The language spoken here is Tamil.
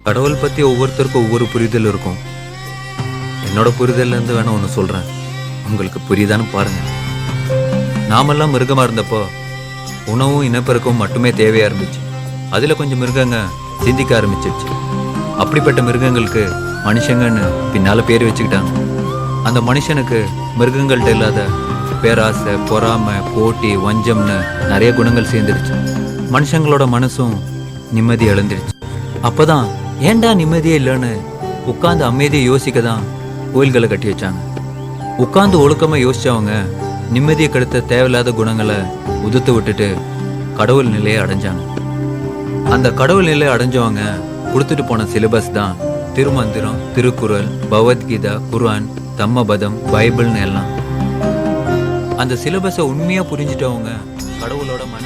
கடவுள் பத்தி ஒவ்வொருத்தருக்கும் ஒவ்வொரு புரிதல் இருக்கும். என்னோட புரிதல்ல இருந்து வேணா ஒன்று சொல்றேன், உங்களுக்கு புரியுதான்னு பாருங்க. நாமெல்லாம் மிருகமா இருந்தப்போ உணவும் இனப்பெருக்கவும் மட்டுமே தேவையா இருந்துச்சு. அதுல கொஞ்சம் மிருகங்க சிந்திக்க ஆரம்பிச்சிருச்சு. அப்படிப்பட்ட மிருகங்களுக்கு மனுஷங்கன்னு பின்னால பேர் வச்சுக்கிட்டாங்க. அந்த மனுஷனுக்கு மிருகங்கள்ட்ட இல்லாத பேராசை, பொறாமை, போட்டி, வஞ்சம்னு நிறைய குணங்கள் சேர்ந்துருச்சு. மனுஷங்களோட மனசும் நிம்மதி இழந்துருச்சு. அப்பதான் ஏன்டா நிம்மதியே இல்லைன்னு உட்கார்ந்து அமைதியை யோசிக்க தான் கோயில்களை கட்டி வச்சாங்க. உட்கார்ந்து ஒழுக்கமா யோசிச்சவங்க நிம்மதியை கெடுத்த தேவையில்லாத குணங்களை உதுத்து விட்டுட்டு கடவுள் நிலையை அடைஞ்சாங்க. அந்த கடவுள் நிலையை அடைஞ்சவங்க கொடுத்துட்டு போன சிலபஸ் தான் திருமந்திரம், திருக்குறள், பகவத்கீதா, குர்ஆன், தம்மபதம், பைபிள்னு எல்லாம். அந்த சிலபஸை உண்மையா புரிஞ்சிட்டவங்க கடவுளோட மன